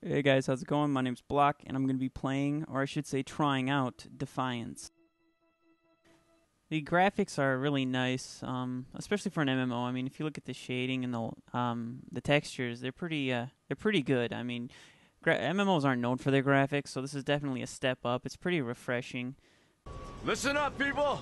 Hey guys, how's it going? My name's Block, and I'm going to be playing, or I should say trying out, Defiance. The graphics are really nice, especially for an MMO. I mean, if you look at the shading and the textures, they're pretty good. I mean, MMOs aren't known for their graphics, so this is definitely a step up. It's pretty refreshing. Listen up, people!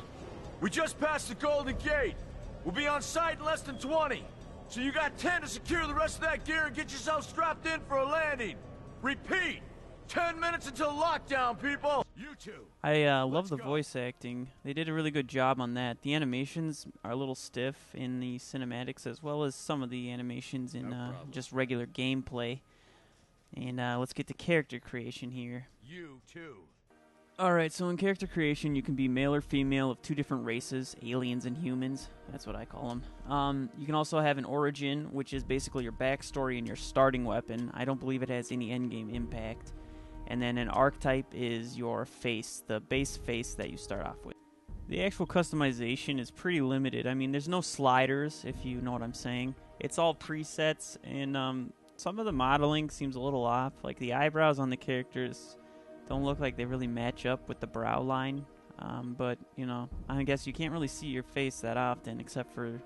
We just passed the Golden Gate. We'll be on site in less than 20. So you got 10 to secure the rest of that gear and get yourself strapped in for a landing. Repeat! 10 minutes until lockdown, people! You two! I love the voice acting. They did a really good job on that. The animations are a little stiff in the cinematics, as well as some of the animations in just regular gameplay. And let's get to character creation here. You too. Alright, so in character creation, you can be male or female of two different races, aliens and humans. That's what I call them. You can also have an origin, which is basically your backstory and your starting weapon. I don't believe it has any endgame impact. And then an archetype is your face, the base face that you start off with. The actual customization is pretty limited. I mean, there's no sliders, if you know what I'm saying. It's all presets, and some of the modeling seems a little off. Like the eyebrows on the characters don't look like they really match up with the brow line, but you know, I guess you can't really see your face that often except for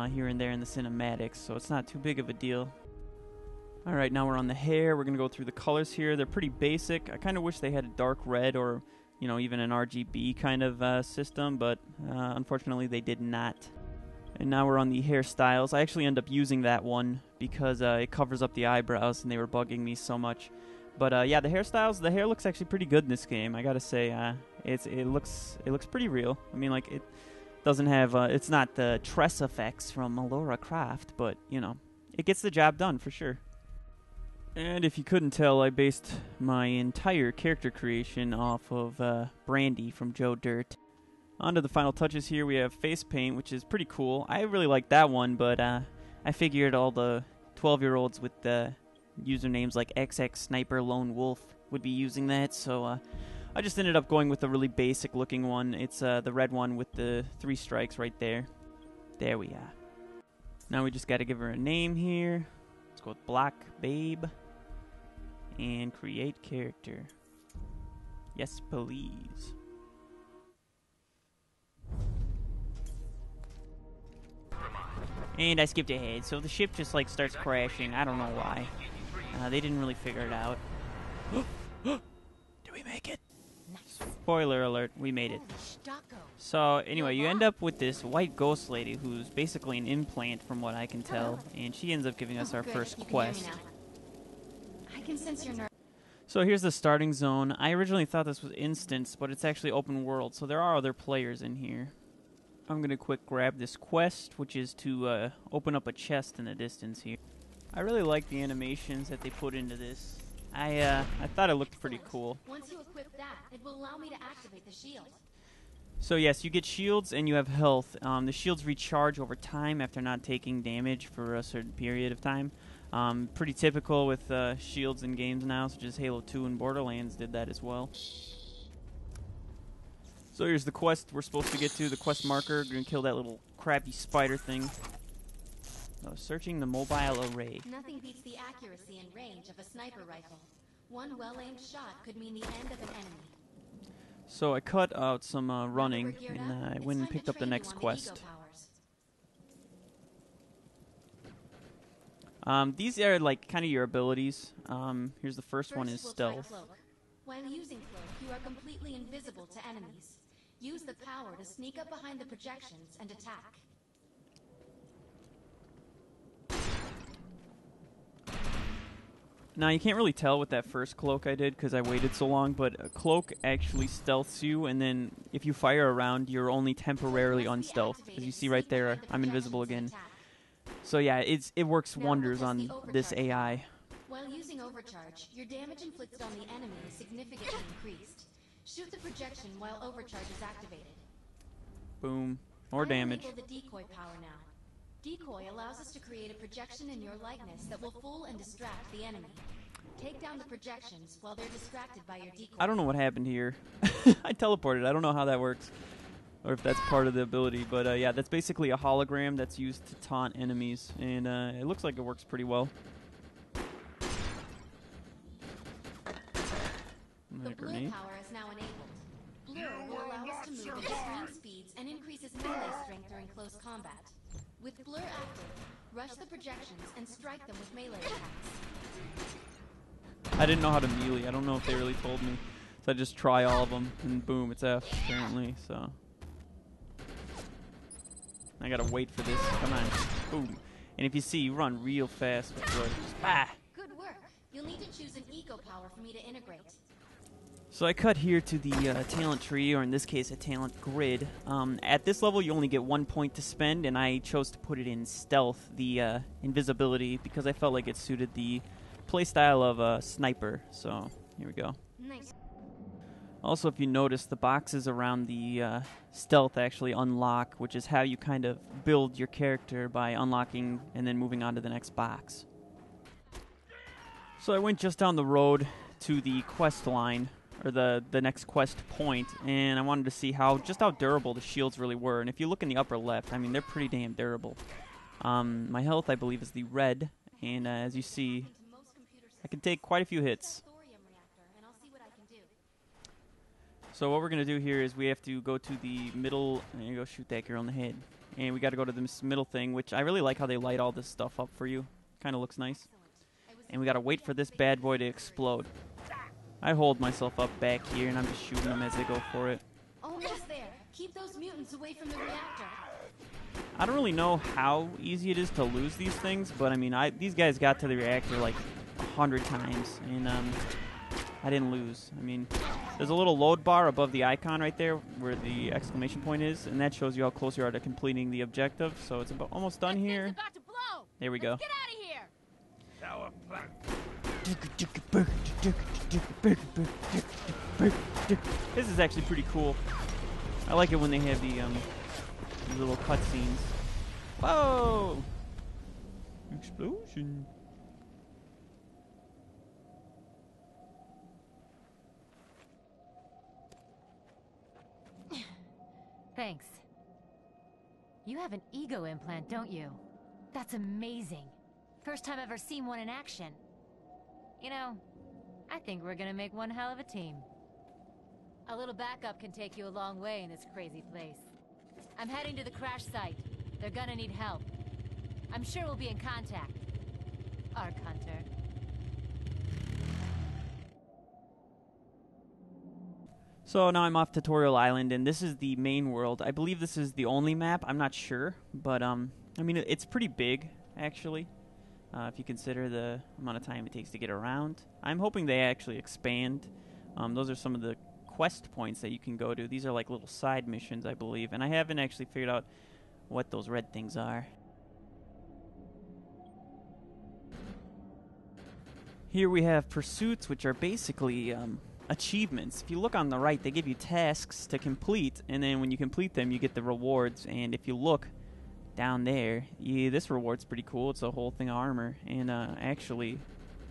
here and there in the cinematics, so it's not too big of a deal. Alright, now we're on the hair. We're gonna go through the colors here. They're pretty basic. I kind of wish they had a dark red or, you know, even an RGB kind of system, but unfortunately they did not. And now we're on the hairstyles. I actually end up using that one because it covers up the eyebrows and they were bugging me so much. But yeah, the hairstyles, the hair looks actually pretty good in this game. I gotta say, it looks pretty real. I mean, like, it doesn't have it's not the tress effects from Lara Croft, but you know, it gets the job done for sure. And if you couldn't tell, I based my entire character creation off of Brandy from Joe Dirt. On to the final touches here. We have face paint, which is pretty cool. I really like that one, but I figured all the 12-year-olds with the usernames like XX Sniper Lone Wolf would be using that, so I just ended up going with a really basic looking one. It's the red one with the 3 strikes right there. There we are. Now we just got to give her a name here. Let's go with Black Babe and create character. Yes, please. And I skipped ahead, so the ship just like starts crashing. I don't know why. They didn't really figure it out. Did we make it? Spoiler alert, we made it. So anyway, you end up with this white ghost lady who's basically an implant from what I can tell, and she ends up giving us our first quest. I can sense your nerve. So here's the starting zone. I originally thought this was instance, but it's actually open world, so there are other players in here. I'm gonna quick grab this quest, which is to open up a chest in the distance here. I really like the animations that they put into this. I thought it looked pretty cool. Once you equip that, it will allow me to activate the shield. So yes, you get shields and you have health. The shields recharge over time after not taking damage for a certain period of time. Pretty typical with shields in games now, such as Halo 2 and Borderlands did that as well. So here's the quest we're supposed to get to, the quest marker. We're going to kill that little crappy spider thing. Searching the mobile array. Nothing beats the accuracy and range of a sniper rifle. One well-aimed shot could mean the end of an enemy. So I cut out some running, and I went and picked up the next quest. These are like kind of your abilities. Here's the first one is stealth. While using cloak, you are completely invisible to enemies. Use the power to sneak up behind the projections and attack. Now, you can't really tell with that first cloak I did because I waited so long, but a cloak actually stealths you, and then if you fire around, you're only temporarily unstealthed. As you see right there, I'm invisible again. So yeah, it works wonders on this AI. While using overcharge, your damage inflicted on the enemy is significantly increased. Shoot the projection while overcharge is activated. Boom. More damage. Enable the decoy power now. Decoy allows us to create a projection in your likeness that will fool and distract the enemy. Take down the projections while they're distracted by your decoy. I don't know what happened here. I teleported. I don't know how that works. Or if that's part of the ability. But yeah, that's basically a hologram that's used to taunt enemies. And it looks like it works pretty well. The a blur grenade. power is now enabled. Blur will allow us to move at extreme speeds and increases melee strength during close combat. With blur active, rush the projections and strike them with melee attacks. I didn't know how to melee. I don't know if they really told me. So I just try all of them, and boom, it's F, apparently, so. I gotta wait for this. Come on. Boom. And if you see, you run real fast with blur. Just, bah! Good work. You'll need to choose an eco power for me to integrate. So I cut here to the talent tree, or in this case, a talent grid. At this level, you only get 1 point to spend, and I chose to put it in stealth, the invisibility, because I felt like it suited the playstyle of a sniper. So here we go. Nice. Also, if you notice, the boxes around the stealth actually unlock, which is how you kind of build your character by unlocking and then moving on to the next box. So I went just down the road to the quest line, or the next quest point, and I wanted to see just how durable the shields really were. And if you look in the upper left, I mean, they're pretty damn durable. My health, I believe, is the red, and as you see, I can take quite a few hits. So what we're going to do here is we have to go to the middle, and you go shoot that girl in the head. And we got to go to this middle thing, which I really like how they light all this stuff up for you. Kind of looks nice. And we got to wait for this bad boy to explode. I hold myself up back here, and I'm just shooting them as they go for it. Almost there. Keep those mutants away from the reactor. I don't really know how easy it is to lose these things, but I mean, these guys got to the reactor like 100 times, and I didn't lose. I mean, there's a little load bar above the icon right there where the exclamation point is, and that shows you how close you are to completing the objective. So it's almost done here. About to blow. There we go. Get out of here. This is actually pretty cool. I like it when they have the these little cutscenes. Whoa! Explosion. Thanks. You have an ego implant, don't you? That's amazing. First time I've ever seen one in action. You know, I think we're gonna make one hell of a team. A little backup can take you a long way in this crazy place. I'm heading to the crash site. They're gonna need help. I'm sure we'll be in contact. Arc Hunter. So now I'm off Tutorial Island, and this is the main world. I believe this is the only map. I'm not sure, but I mean, it's pretty big, actually. If you consider the amount of time it takes to get around. I'm hoping they actually expand. Those are some of the quest points that you can go to. These are like little side missions, I believe, and I haven't actually figured out what those red things are. Here we have pursuits, which are basically achievements. If you look on the right, they give you tasks to complete, and then when you complete them, you get the rewards. And if you look down there, this reward's pretty cool. It's a whole thing of armor, and actually,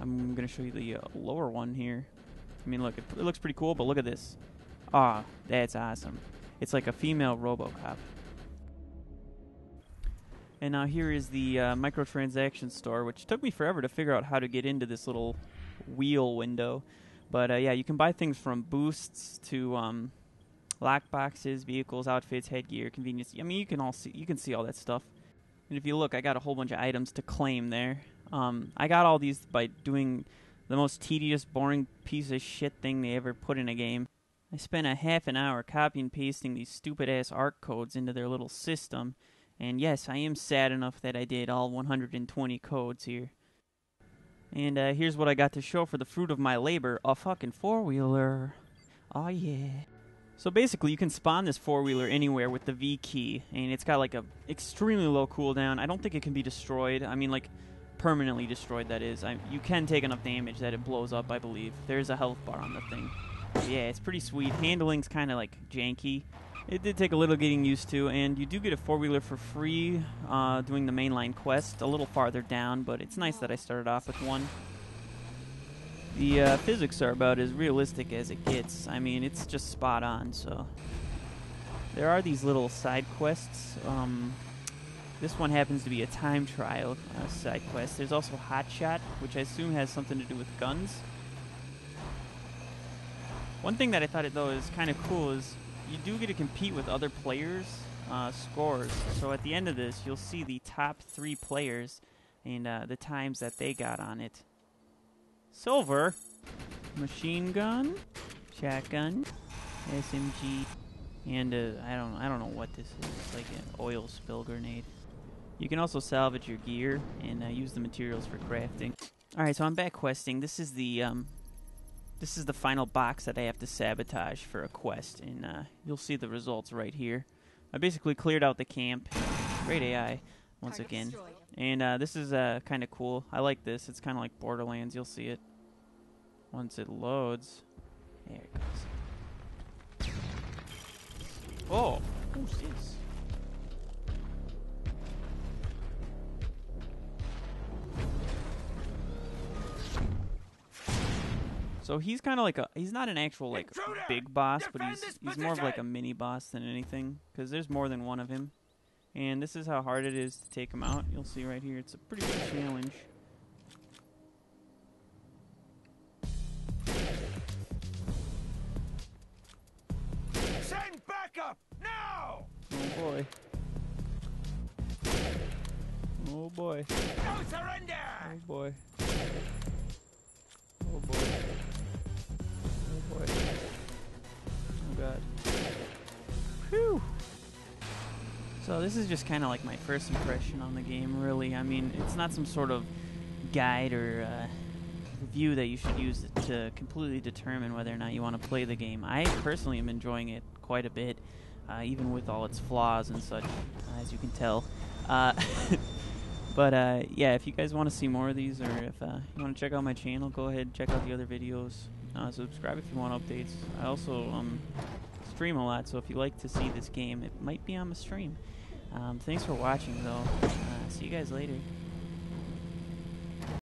I'm gonna show you the lower one here. I mean, look, it looks pretty cool, but look at this. Ah, that's awesome. It's like a female RoboCop. And now here is the microtransaction store, which took me forever to figure out how to get into this little wheel window. But yeah, you can buy things from boosts to lockboxes, vehicles, outfits, headgear, convenience. I mean, you can see all that stuff. And if you look, I got a whole bunch of items to claim there. I got all these by doing the most tedious, boring piece of shit thing they ever put in a game. I spent a half an hour copying and pasting these stupid-ass ARC codes into their little system. And yes, I am sad enough that I did all 120 codes here. And here's what I got to show for the fruit of my labor. A fucking four-wheeler. Oh yeah. So basically, you can spawn this four-wheeler anywhere with the V key. And it's got like a extremely low cooldown. I don't think it can be destroyed. I mean, like, permanently destroyed, that is. You can take enough damage that it blows up, I believe. There's a health bar on the thing. But yeah, it's pretty sweet. Handling's kind of like janky. It did take a little getting used to, and you do get a four-wheeler for free doing the mainline quest a little farther down, but it's nice that I started off with one. The physics are about as realistic as it gets. I mean, it's just spot on, so. There are these little side quests. This one happens to be a time trial side quest. There's also Hotshot, which I assume has something to do with guns. One thing that I thought though is kind of cool is you do get to compete with other players' scores. So at the end of this, you'll see the top 3 players and the times that they got on it. Silver, machine gun, shotgun, SMG, and I don't know what this is. It's like an oil spill grenade. You can also salvage your gear and use the materials for crafting. All right, so I'm back questing. This is the final box that I have to sabotage for a quest, and you'll see the results right here. I basically cleared out the camp. Great AI, once again. And this is kind of cool. I like this. It's kind of like Borderlands. You'll see it once it loads. There it goes. Oh, who's this? So he's kind of like he's not an actual like big boss, but he's more of like a mini boss than anything, because there's more than one of him. And this is how hard it is to take him out. You'll see right here, it's a pretty big challenge. Send backup now! Oh boy. Oh boy. No surrender! Oh boy. Oh boy. Oh boy. Oh god. Whew. So this is just kind of like my first impression on the game, really. I mean, it's not some sort of guide or review that you should use to completely determine whether or not you want to play the game. I personally am enjoying it quite a bit, even with all its flaws and such, as you can tell. But yeah, if you guys want to see more of these, or if you want to check out my channel, go ahead and check out the other videos. Subscribe if you want updates. I also stream a lot, so if you like to see this game, it might be on my stream. Thanks for watching, though. See you guys later.